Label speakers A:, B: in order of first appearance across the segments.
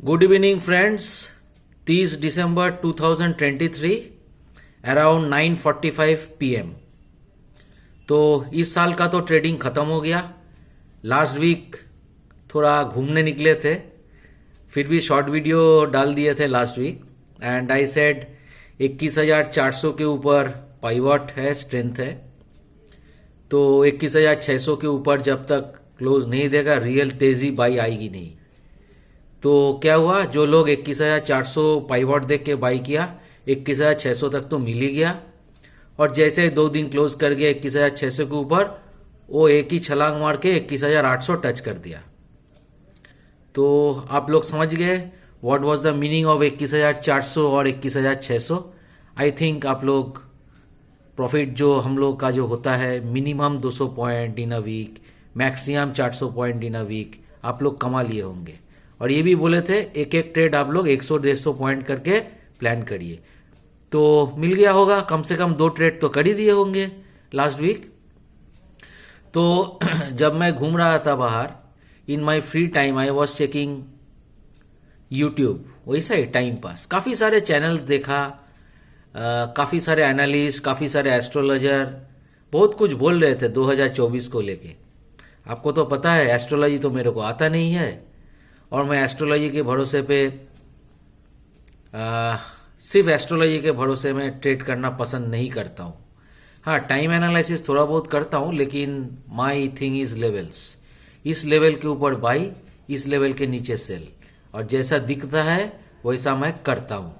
A: Good evening friends. 30 दिसंबर 2023 around 9:45 PM। तो इस साल का तो ट्रेडिंग ख़त्म हो गया। लास्ट वीक थोड़ा घूमने निकले थे, फिर भी शॉर्ट वीडियो डाल दिए थे last week. And I said 21,400 के ऊपर पाइवट है, स्ट्रेंथ है। तो 21,600 के ऊपर जब तक क्लोज नहीं देगा रियल तेजी बाई आएगी नहीं। तो क्या हुआ, जो लोग 21,400 पाइवट देख के बाई किया, 21,600 तक तो मिल ही गया। और जैसे 2 दिन क्लोज कर गया 21,600 के ऊपर, वो एक ही छलांग मार के 21,800 टच कर दिया। तो आप लोग समझ गए what was the meaning of 21,400 और 21,600। आई थिंक आप लोग प्रॉफिट जो हम लोग का जो होता है minimum 200 point in a week, maximum 400 point in a week, आप लोग कमा लिए होंगे। और ये भी बोले थे एक एक ट्रेड आप लोग 100-150 पॉइंट करके प्लान करिए। तो मिल गया होगा, कम से कम 2 ट्रेड तो कर ही दिए होंगे लास्ट वीक। तो जब मैं घूम रहा था बाहर, in my free time I was checking YouTube, वैसा ही टाइम पास। काफ़ी सारे चैनल्स देखा, काफ़ी सारे एनालिस्ट, काफ़ी सारे एस्ट्रोलॉजर बहुत कुछ बोल रहे थे 2024 को लेके। आपको तो पता है एस्ट्रोलॉजी तो मेरे को आता नहीं है, और मैं एस्ट्रोलॉजी के भरोसे पे सिर्फ एस्ट्रोलॉजी के भरोसे में ट्रेड करना पसंद नहीं करता हूँ। हाँ, टाइम एनालिसिस थोड़ा बहुत करता हूँ, लेकिन माई थिंग इज लेवल्स। इस लेवल के ऊपर बाई, इस लेवल के नीचे सेल, और जैसा दिखता है वैसा मैं करता हूँ।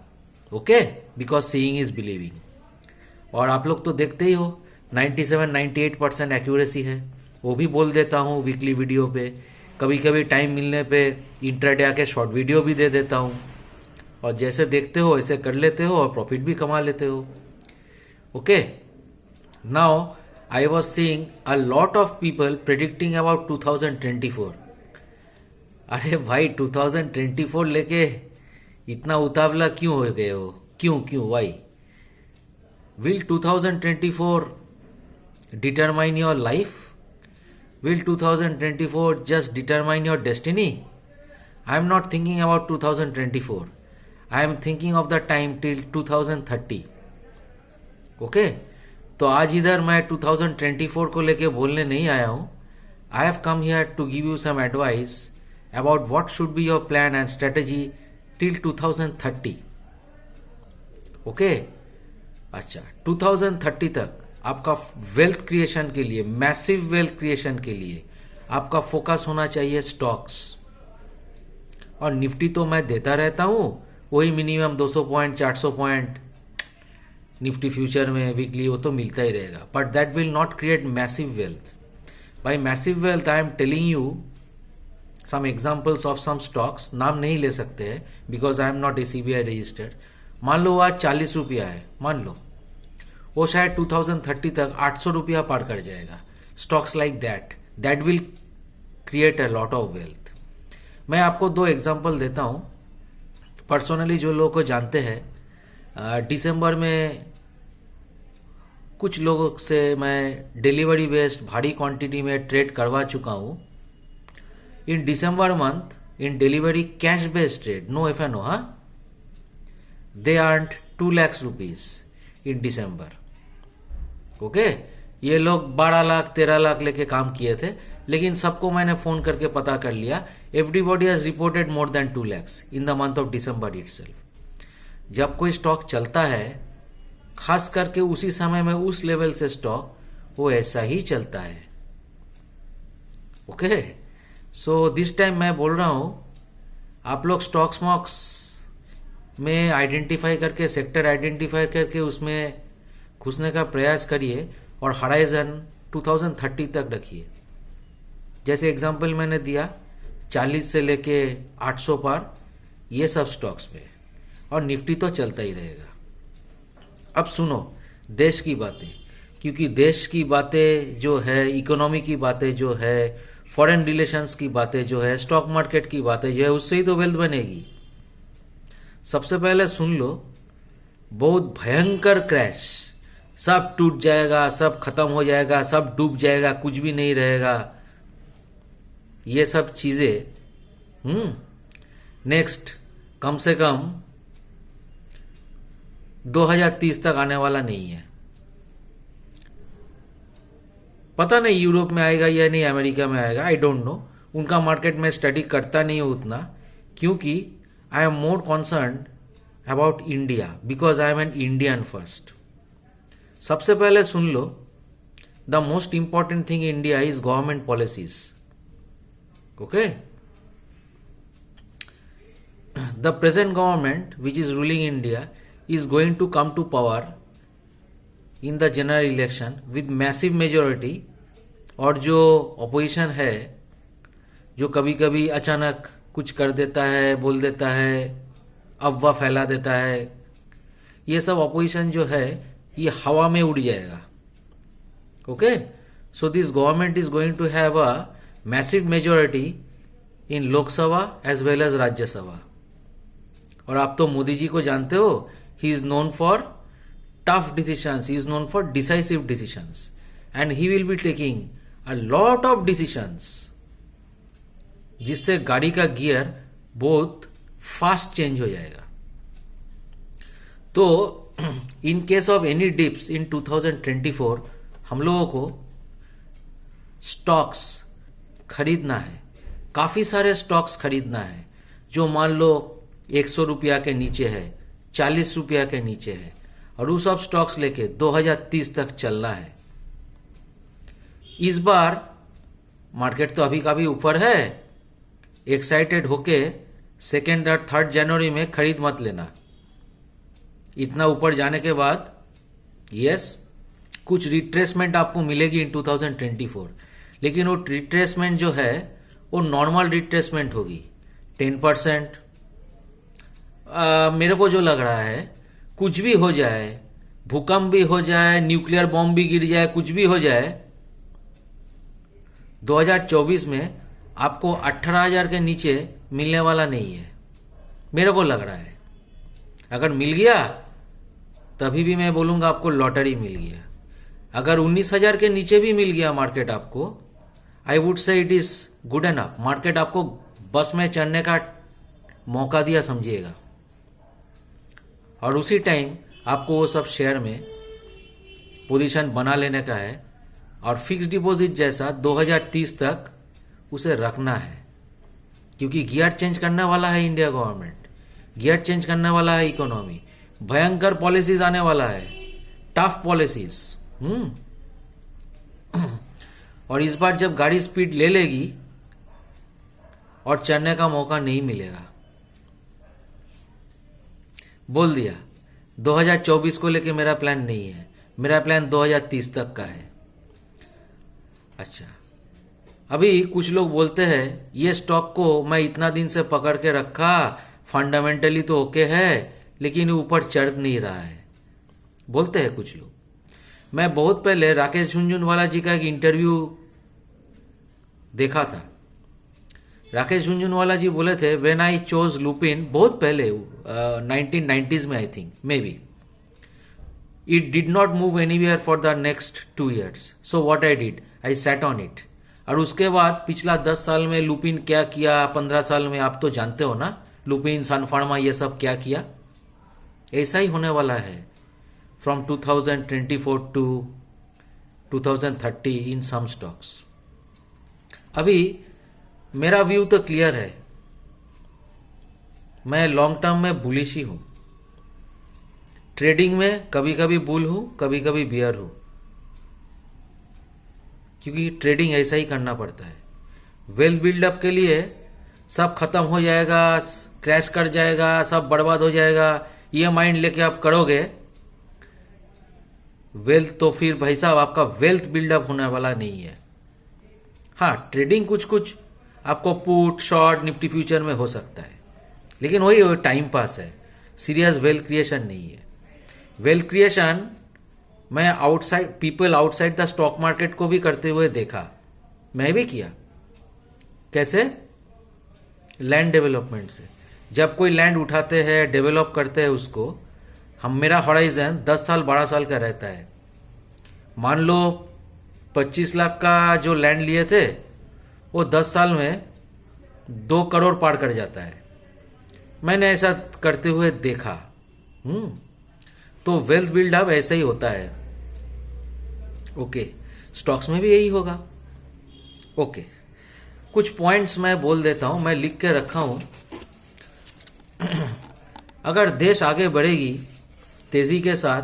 A: Okay, because seeing is believing. और आप लोग तो देखते ही हो 97-98% एक्यूरेसी है, वो भी बोल देता हूँ वीकली वीडियो पे। कभी कभी टाइम मिलने पे इंट्राडे आके शॉर्ट वीडियो भी दे देता हूँ, और जैसे देखते हो ऐसे कर लेते हो और प्रॉफिट भी कमा लेते हो। Okay, now I was seeing a lot of people predicting about 2024। अरे भाई 2024 लेके इतना उतावला क्यों हो गए हो? क्यों why? Will 2024 determine your life? Will 2024 just determine your destiny? I am not thinking about 2024. I am thinking of the time till 2030. Okay? तो आज इधर मैं 2024 को लेके बोलने नहीं आया हूँ। I have come here to give you some advice about what should be your plan and strategy till 2030. Okay? अच्छा, 2030 तक आपका वेल्थ क्रिएशन के लिए, मैसिव वेल्थ क्रिएशन के लिए आपका फोकस होना चाहिए स्टॉक्स। और निफ्टी तो मैं देता रहता हूँ, वही minimum 200 point 400 point Nifty future में वीकली वो तो मिलता ही रहेगा, but that will not create massive wealth. By massive wealth I am telling you some examples of some stocks. नाम नहीं ले सकते हैं because I am not ACBI registered. मान लो आज 40 रुपया है, मान लो वो शायद 2030 तक 800 रुपया पार कर जाएगा। Stocks like that will create a lot of wealth. मैं आपको 2 एग्जांपल देता हूँ। पर्सनली जो लोगों को जानते हैं, दिसंबर में कुछ लोगों से मैं डिलीवरी बेस्ड भारी क्वांटिटी में ट्रेड करवा चुका हूँ। In December month in delivery cash based trade, no F&O, हाँ, they earned 2 lakh rupees in December. Okay, ये लोग 12 लाख 13 लाख लेके काम किए थे, लेकिन सबको मैंने फोन करके पता कर लिया, everybody has reported more than 2 lakhs in the month of December itself. जब कोई स्टॉक चलता है, खास करके उसी समय में उस लेवल से स्टॉक वो ऐसा ही चलता है। ओके, सो दिस टाइम मैं बोल रहा हूं, आप लोग स्टॉक्स मॉक्स में आइडेंटिफाई करके, सेक्टर आइडेंटिफाई करके उसमें घुसने का प्रयास करिए, और हराइजन 2030 तक रखिए। जैसे एग्जांपल मैंने दिया 40 से लेके 800 पार, ये सब स्टॉक्स पे, और निफ्टी तो चलता ही रहेगा। अब सुनो देश की बातें, क्योंकि देश की बातें जो है, इकोनॉमी की बातें जो है, फॉरेन रिलेशंस की बातें जो है, स्टॉक मार्केट की बातें जो है, उससे ही तो वेल्थ बनेगी। सबसे पहले सुन लो, बहुत भयंकर क्रैश, सब टूट जाएगा, सब खत्म हो जाएगा, सब डूब जाएगा, कुछ भी नहीं रहेगा, ये सब चीजें नेक्स्ट कम से कम 2030 तक आने वाला नहीं है। पता नहीं यूरोप में आएगा या नहीं, अमेरिका में आएगा, आई डोंट नो। उनका मार्केट में स्टडी करता नहीं हूँ उतना, क्योंकि I am more concern about India because I am an Indian first. सबसे पहले सुन लो, the most important thing in India is government policies. Okay, the present government which is ruling India is going to come to power in the general election with massive majority। और जो opposition है, जो कभी कभी अचानक कुछ कर देता है, बोल देता है, अफवाह फैला देता है, ये सब opposition जो है ये हवा में उड़ जाएगा। Okay, so this government is going to have a massive majority in Lok Sabha as well as Rajya Sabha. और आप तो मोदी जी को जानते हो, he is known for tough decisions, he is known for decisive decisions, and he will be taking a lot of decisions जिससे गाड़ी का gear बहुत फास्ट चेंज हो जाएगा। तो in case of any dips in 2024 हम लोगों को स्टॉक्स खरीदना है, काफी सारे स्टॉक्स खरीदना है जो मान लो 100 रुपया के नीचे है, 40 रुपया के नीचे है, और वो सब स्टॉक्स लेके 2030 तक चलना है। इस बार मार्केट तो अभी काफी ऊपर है, एक्साइटेड होके 2 और 3 जनवरी में खरीद मत लेना। इतना ऊपर जाने के बाद यस कुछ रिट्रेसमेंट आपको मिलेगी इन 2024, लेकिन वो रिट्रेसमेंट जो है वो नॉर्मल रिट्रेसमेंट होगी, 10%। मेरे को जो लग रहा है, कुछ भी हो जाए, भूकंप भी हो जाए, न्यूक्लियर बॉम्ब भी गिर जाए, कुछ भी हो जाए, 2024 में आपको 18,000 के नीचे मिलने वाला नहीं है, मेरे को लग रहा है। अगर मिल गया तभी भी मैं बोलूंगा आपको लॉटरी मिल गया। अगर 19,000 के नीचे भी मिल गया मार्केट आपको, I would say it is good enough. Market आपको बस में चढ़ने का मौका दिया समझिएगा, और उसी टाइम आपको वो सब शेयर में पोजीशन बना लेने का है, और फिक्स डिपॉजिट जैसा 2030 तक उसे रखना है, क्योंकि गियर चेंज करने वाला है इंडिया गवर्नमेंट, गियर चेंज करने वाला है इकोनॉमी, भयंकर पॉलिसीज आने वाला है, टफ पॉलिसीज। और इस बार जब गाड़ी स्पीड ले लेगी और चढ़ने का मौका नहीं मिलेगा। बोल दिया 2024 को लेके मेरा प्लान नहीं है, मेरा प्लान 2030 तक का है। अच्छा, अभी कुछ लोग बोलते हैं ये स्टॉक को मैं इतना दिन से पकड़ के रखा, फंडामेंटली तो ओके है, लेकिन ऊपर चढ़ नहीं रहा है, बोलते हैं कुछ लोग। मैं बहुत पहले राकेश झुनझुनवाला जी का एक इंटरव्यू देखा था। राकेश झुनझुनवाला जी बोले थे, व्हेन आई चोज लुपिन, बहुत पहले 1990s में, I think may be, it did not move anywhere for the next 2 years, so what I did, I sat on it. और उसके बाद पिछला 10 साल में लुपिन क्या किया, 15 साल में आप तो जानते हो ना, लुपिन, सन फार्मा, ये सब क्या किया। ऐसा ही होने वाला है from 2024 to 2030 in some stocks. अभी मेरा व्यू तो क्लियर है, मैं लॉन्ग टर्म में बुलिश ही हूं। ट्रेडिंग में कभी कभी बुल हूं, कभी कभी बियर हूं, क्योंकि ट्रेडिंग ऐसा ही करना पड़ता है। वेल्थ बिल्डअप के लिए सब खत्म हो जाएगा, क्रैश कर जाएगा, सब बर्बाद हो जाएगा, ये माइंड लेके आप करोगे वेल्थ, तो फिर भाई साहब आपका वेल्थ बिल्डअप होने वाला नहीं है। हाँ, ट्रेडिंग कुछ कुछ आपको पुट, शॉर्ट, निफ्टी फ्यूचर में हो सकता है, लेकिन वही टाइम पास है, सीरियस वेल्थ क्रिएशन नहीं है। वेल्थ क्रिएशन मैं people outside the stock market को भी करते हुए देखा, मैं भी किया। कैसे? लैंड डेवलपमेंट से। जब कोई लैंड उठाते हैं, डेवलप करते हैं उसको, मेरा हॉराइजन 10 साल 12 साल का रहता है। मान लो 25 लाख का जो लैंड लिए थे, वो 10 साल में 2 करोड़ पार कर जाता है। मैंने ऐसा करते हुए देखा। तो वेल्थ बिल्डअप ऐसा ही होता है। ओके, स्टॉक्स में भी यही होगा। ओके, कुछ पॉइंट्स मैं बोल देता हूं, मैं लिख के रखा हूं। अगर देश आगे बढ़ेगी तेजी के साथ,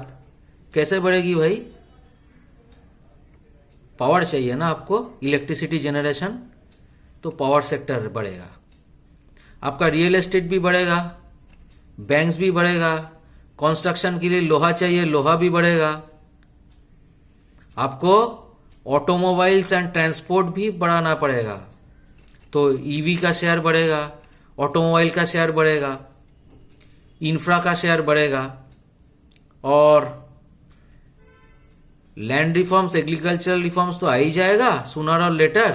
A: कैसे बढ़ेगी भाई? पावर चाहिए ना आपको, इलेक्ट्रिसिटी जनरेशन, तो पावर सेक्टर बढ़ेगा। आपका रियल एस्टेट भी बढ़ेगा, बैंक्स भी बढ़ेगा, कंस्ट्रक्शन के लिए लोहा चाहिए, लोहा भी बढ़ेगा। आपको ऑटोमोबाइल्स एंड ट्रांसपोर्ट भी बढ़ाना पड़ेगा, तो ईवी का शेयर बढ़ेगा, ऑटोमोबाइल का शेयर बढ़ेगा, इंफ्रा का शेयर बढ़ेगा, और लैंड रिफॉर्म्स, एग्रीकल्चरल रिफॉर्म्स तो आ ही जाएगा सूनर और लेटर,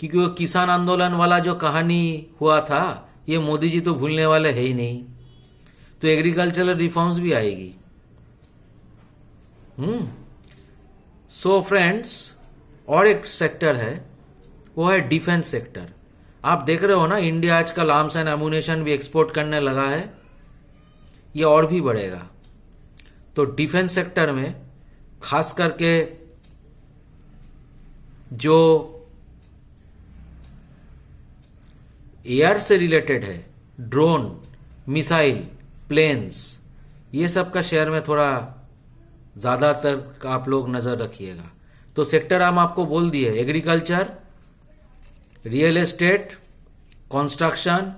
A: क्योंकि वो किसान आंदोलन वाला जो कहानी हुआ था, ये मोदी जी तो भूलने वाले है ही नहीं। तो एग्रीकल्चरल रिफॉर्म्स भी आएगी। सो फ्रेंड्स, और एक सेक्टर है, वो है डिफेंस सेक्टर। आप देख रहे हो ना, इंडिया आजकल आर्म्स एंड एमुनेशन भी एक्सपोर्ट करने लगा है, ये और भी बढ़ेगा। तो डिफेंस सेक्टर में खास करके जो एयर से रिलेटेड है, ड्रोन, मिसाइल, प्लेन्स, ये सब का शेयर में थोड़ा ज़्यादातर आप लोग नज़र रखिएगा। तो सेक्टर हम आपको बोल दिए, agriculture, real estate, construction,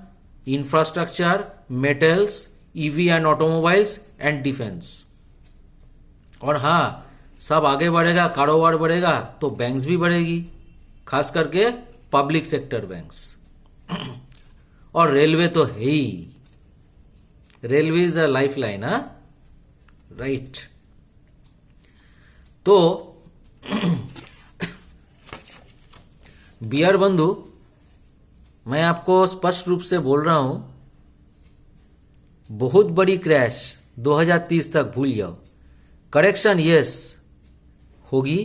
A: infrastructure, metals, EV and automobiles and defence. और हाँ, सब आगे बढ़ेगा, कारोबार बढ़ेगा, तो बैंक्स भी बढ़ेगी, खास करके पब्लिक सेक्टर बैंक्स। और रेलवे तो है ही, railway is the lifeline, right. तो बियर बंधु, मैं आपको स्पष्ट रूप से बोल रहा हूं, बहुत बड़ी क्रैश 2030 तक भूल जाओ। करेक्शन यस होगी,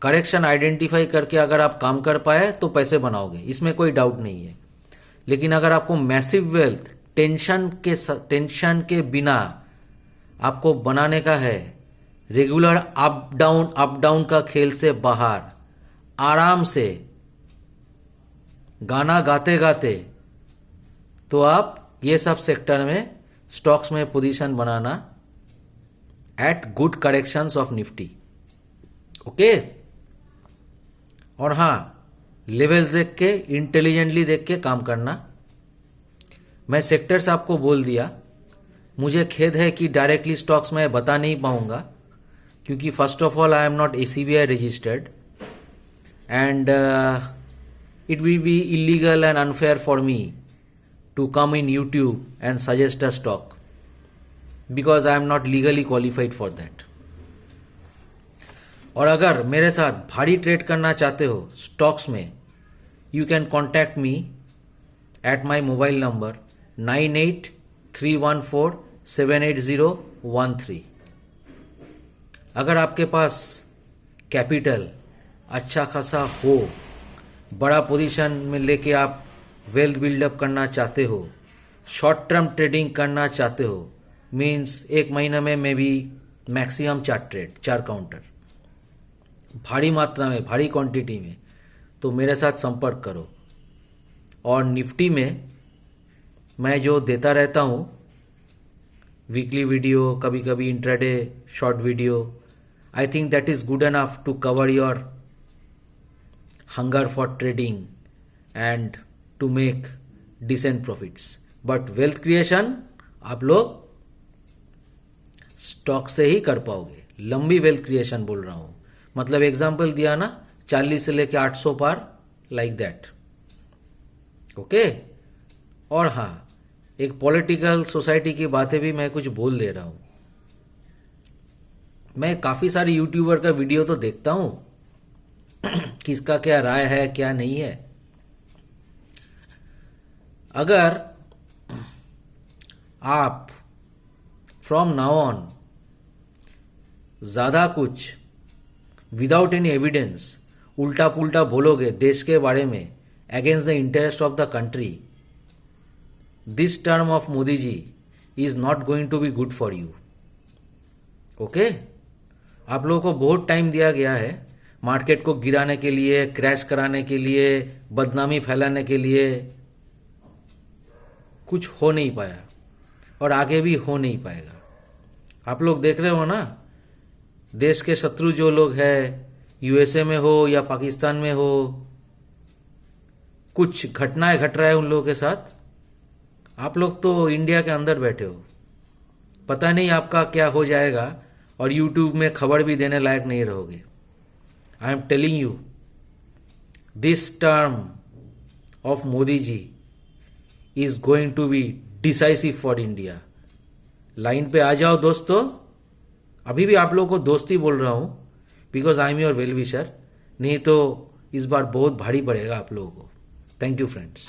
A: करेक्शन आइडेंटिफाई करके अगर आप काम कर पाए तो पैसे बनाओगे, इसमें कोई डाउट नहीं है। लेकिन अगर आपको मैसिव वेल्थ टेंशन के बिना आपको बनाने का है, रेगुलर अप डाउन का खेल से बाहर, आराम से गाना गाते गाते, तो आप ये सब सेक्टर में स्टॉक्स में पोजीशन बनाना at good corrections of Nifty. Okay. और हाँ, लेवल्स देख के, इंटेलिजेंटली देख के काम करना। मैं सेक्टर्स आपको बोल दिया। मुझे खेद है कि डायरेक्टली स्टॉक्स में बता नहीं पाऊंगा, क्योंकि first of all I am not ACBI registered and it will be illegal and unfair for me to come in YouTube and suggest a stock because I am not legally qualified for that. और अगर मेरे साथ भारी trade करना चाहते हो stocks में, you can contact me at my mobile number 9831478013। अगर आपके पास कैपिटल अच्छा खासा हो, बड़ा पोजीशन में लेके आप वेल्थ बिल्डअप करना चाहते हो, शॉर्ट टर्म ट्रेडिंग करना चाहते हो, मीन्स एक महीने में may be maximum 4 trade, 4 counter, भारी मात्रा में, भारी क्वांटिटी में, तो मेरे साथ संपर्क करो। और निफ्टी में मैं जो देता रहता हूँ, वीकली वीडियो, कभी कभी intraday short video, I think that is good enough to cover your hunger for trading and to make decent profits. But wealth creation आप लोग स्टॉक से ही कर पाओगे। लंबी वेल्थ क्रिएशन बोल रहा हूं, मतलब एग्जांपल दिया ना, 40 से लेके 800 पार, लाइक दैट। ओके। और हाँ, एक पॉलिटिकल सोसाइटी की बातें भी मैं कुछ बोल दे रहा हूं। मैं काफी सारे यूट्यूबर का वीडियो तो देखता हूं, किसका क्या राय है, क्या नहीं है। अगर आप फ्रॉम नाउ ऑन ज्यादा कुछ विदाउट एनी एविडेंस उल्टा पुल्टा बोलोगे देश के बारे में, against the interest of the country, this term of Modi ji is not going to be good for you. Okay, आप लोगों को बहुत टाइम दिया गया है मार्केट को गिराने के लिए, क्रैश कराने के लिए, बदनामी फैलाने के लिए। कुछ हो नहीं पाया और आगे भी हो नहीं पाएगा। आप लोग देख रहे हो ना, देश के शत्रु जो लोग हैं, यूएसए में हो या पाकिस्तान में हो, कुछ घटनाएं घट रहा है उन लोगों के साथ। आप लोग तो इंडिया के अंदर बैठे हो, पता नहीं आपका क्या हो जाएगा और यूट्यूब में खबर भी देने लायक नहीं रहोगे। I am telling you, this term of Modi ji is going to be decisive for India. Line पे आ जाओ दोस्तों। अभी भी आप लोगों को दोस्ती बोल रहा हूं because I am your well wisher, नहीं तो इस बार बहुत भारी पड़ेगा आप लोगों को। Thank you friends.